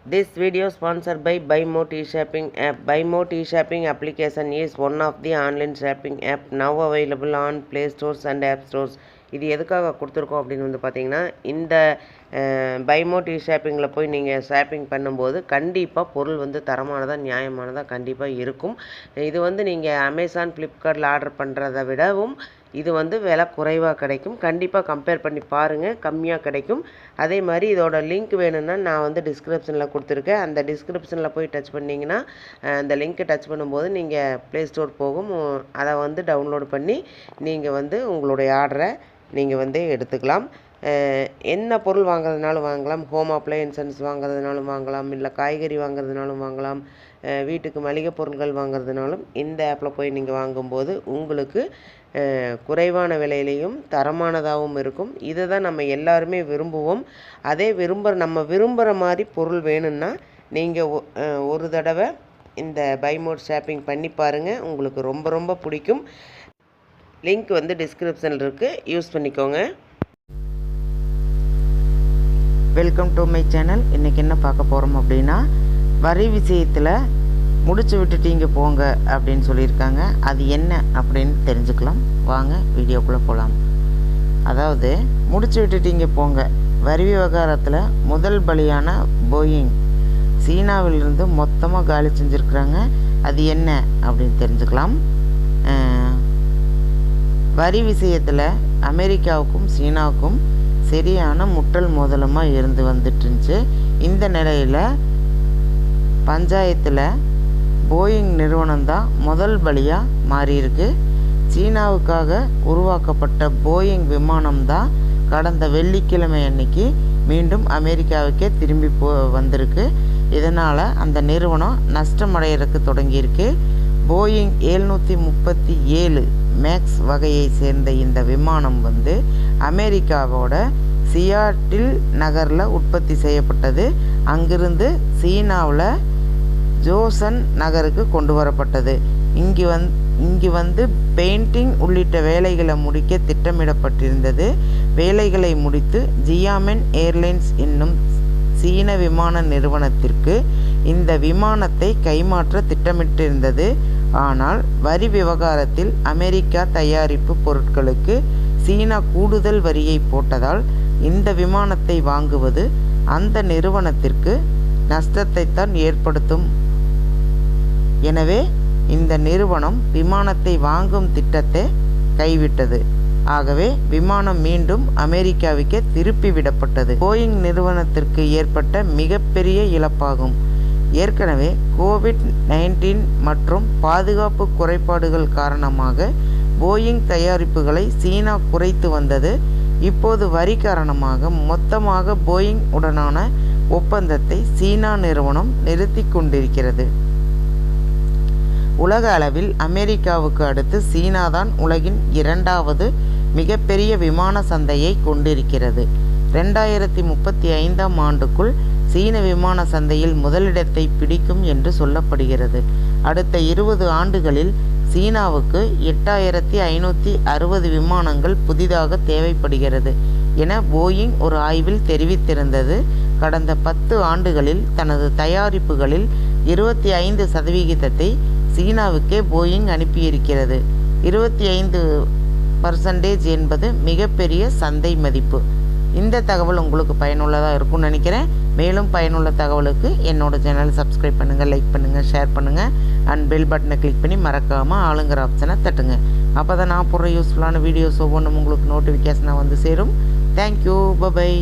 This video sponsored by BuyMo T-Shopping app. BuyMo T-Shopping application is one of the online shopping app now available on Play Stores and App Stores. இது எதுக்காக கொடுத்துருக்கோம் அப்படின்னு வந்து பார்த்தீங்கன்னா, இந்த BuyMo T-Shoppingல போய் நீங்கள் ஷாப்பிங் பண்ணும்போது கண்டிப்பாக பொருள் வந்து தரமானதாக நியாயமானதாக கண்டிப்பாக இருக்கும். இது வந்து நீங்கள் அமேசான் ஃப்ளிப்கார்ட்டில் ஆர்டர் பண்ணுறதை விடவும் இது வந்து விலை குறைவாக கிடைக்கும். கண்டிப்பாக கம்பேர் பண்ணி பாருங்கள், கம்மியாக கிடைக்கும். அதே மாதிரி இதோட லிங்க் வேணும்னா நான் வந்து டிஸ்கிரிப்ஷனில் கொடுத்துருக்கேன். அந்த டிஸ்கிரிப்ஷனில் போய் டச் பண்ணிங்கன்னா அந்த லிங்க்கை டச் பண்ணும்போது நீங்கள் ப்ளே ஸ்டோர் போகும். அதை வந்து டவுன்லோட் பண்ணி நீங்கள் வந்து உங்களுடைய ஆர்டரை நீங்கள் வந்து எடுத்துக்கலாம். என்ன பொருள் வாங்குறதுனாலும் வாங்கலாம். ஹோம் அப்ளையன்சஸ் வாங்குறதுனாலும் வாங்கலாம், இல்லை காய்கறி வாங்குறதுனாலும் வாங்கலாம், வீட்டுக்கு மளிகை பொருட்கள் வாங்குறதுனாலும் இந்த ஆப்பில் போய் நீங்கள் வாங்கும்போது உங்களுக்கு குறைவான விலையிலையும் தரமானதாகவும் இருக்கும். இதை தான் நம்ம எல்லாருமே விரும்புவோம். அதே நம்ம விரும்புகிற மாதிரி பொருள் வேணும்னா நீங்கள் ஒரு தடவை இந்த BuyMo ஷாப்பிங் பண்ணி பாருங்கள், உங்களுக்கு ரொம்ப ரொம்ப பிடிக்கும். லிங்க் வந்து டிஸ்கிரிப்ஷனில் இருக்குது, யூஸ் பண்ணிக்கோங்க. Welcome to my channel. இன்றைக்கி என்ன பார்க்க போகிறோம் அப்படின்னா, வரி விஷயத்தில் முடிச்சு விட்டுட்டீங்க போங்க அப்படின்னு சொல்லியிருக்காங்க. அது என்ன அப்படின்னு தெரிஞ்சுக்கலாம் வாங்க, வீடியோக்குள்ளே போகலாம். அதாவது முடிச்சு விட்டுட்டீங்க போங்க, வரி விவகாரத்தில் முதல் பலியான போயிங் சீனாவிலிருந்து மொத்தமாக காலி செஞ்சுருக்குறாங்க. அது என்ன அப்படின்னு தெரிஞ்சுக்கலாம். வரி விஷயத்தில் அமெரிக்காவுக்கும் சீனாவுக்கும் சரியான முட்டல் மோதலமாக இருந்து வந்துட்டு இருந்துச்சு. இந்த நிலையில் பஞ்சாயத்தில் போயிங் நிறுவனம் தான் முதல் பலியாக மாறியிருக்கு. சீனாவுக்காக உருவாக்கப்பட்ட போயிங் விமானம் தான் கடந்த வெள்ளிக்கிழமை அன்னைக்கு மீண்டும் அமெரிக்காவுக்கே திரும்பி வந்திருக்கு. இதனால் அந்த நிறுவனம் நஷ்டமடைகிறதுக்கு தொடங்கியிருக்கு. போயிங் 737 மேக்ஸ் வகையை சேர்ந்த இந்த விமானம் வந்து அமெரிக்காவோட சியாட்டில் நகரில் உற்பத்தி செய்யப்பட்டது. அங்கிருந்து சீனாவில் ஜோசன் நகருக்கு கொண்டு வரப்பட்டது. இங்கு வந்து பெயிண்டிங் உள்ளிட்ட வேலைகளை முடிக்க திட்டமிடப்பட்டிருந்தது. வேலைகளை முடித்து ஜியாமென் ஏர்லைன்ஸ் என்னும் சீன விமான நிறுவனத்திற்கு இந்த விமானத்தை கைமாற்ற திட்டமிட்டிருந்தது. ஆனால் வரி விவகாரத்தில் அமெரிக்கா தயாரிப்பு பொருட்களுக்கு சீனா கூடுதல் வரியை போட்டதால் இந்த விமானத்தை வாங்குவது அந்த நிறுவனத்திற்கு நஷ்டத்தை தான் ஏற்படுத்தும். எனவே இந்த நிறுவனம் விமானத்தை வாங்கும் திட்டத்தை கைவிட்டது. ஆகவே விமானம் மீண்டும் அமெரிக்காவுக்கே திருப்பி விடப்பட்டது. போயிங் நிறுவனத்திற்கு ஏற்பட்ட மிகப்பெரிய இழப்பாகும். ஏற்கனவே கோவிட்-19 மற்றும் பாதுகாப்பு குறைபாடுகள் காரணமாக போயிங் தயாரிப்புகளை சீனா குறைத்து வந்தது. இப்போது வரி காரணமாக மொத்தமாக போயிங் உடனான ஒப்பந்தத்தை சீனா நிறுவனம் நிறுத்தி கொண்டிருக்கிறது. உலக அளவில் அமெரிக்காவுக்கு அடுத்து சீனா தான் உலகின் 2வது மிகப்பெரிய விமான சந்தையை கொண்டிருக்கிறது. 2035ஆம் ஆண்டுக்குள் சீன விமான சந்தையில் முதலிடத்தை பிடிக்கும் என்று சொல்லப்படுகிறது. அடுத்த 20 ஆண்டுகளில் சீனாவுக்கு 8560 விமானங்கள் புதிதாக தேவைப்படுகிறது என போயிங் ஒரு ஆய்வில் தெரிவித்திருந்தது. கடந்த 10 ஆண்டுகளில் தனது தயாரிப்புகளில் 25% சீனாவுக்கே போயிங் அனுப்பியிருக்கிறது. 25% என்பது மிகப்பெரிய சந்தை மதிப்பு. இந்த தகவல் உங்களுக்கு பயனுள்ளதாக இருக்கும்னு நினைக்கிறேன். மேலும் பயனுள்ள தகவலுக்கு என்னோட சேனல் சப்ஸ்கிரைப் பண்ணுங்கள், லைக் பண்ணுங்கள், ஷேர் பண்ணுங்கள் அண்ட் பெல் பட்டனை கிளிக் பண்ணி மறக்காமல் ஆளுங்கிற ஆப்ஷனை தட்டுங்க. அப்போ தான் நான் போடுற யூஸ்ஃபுல்லான வீடியோஸ் ஒவ்வொன்றும் உங்களுக்கு நோட்டிஃபிகேஷனாக வந்து சேரும். Thank you, by.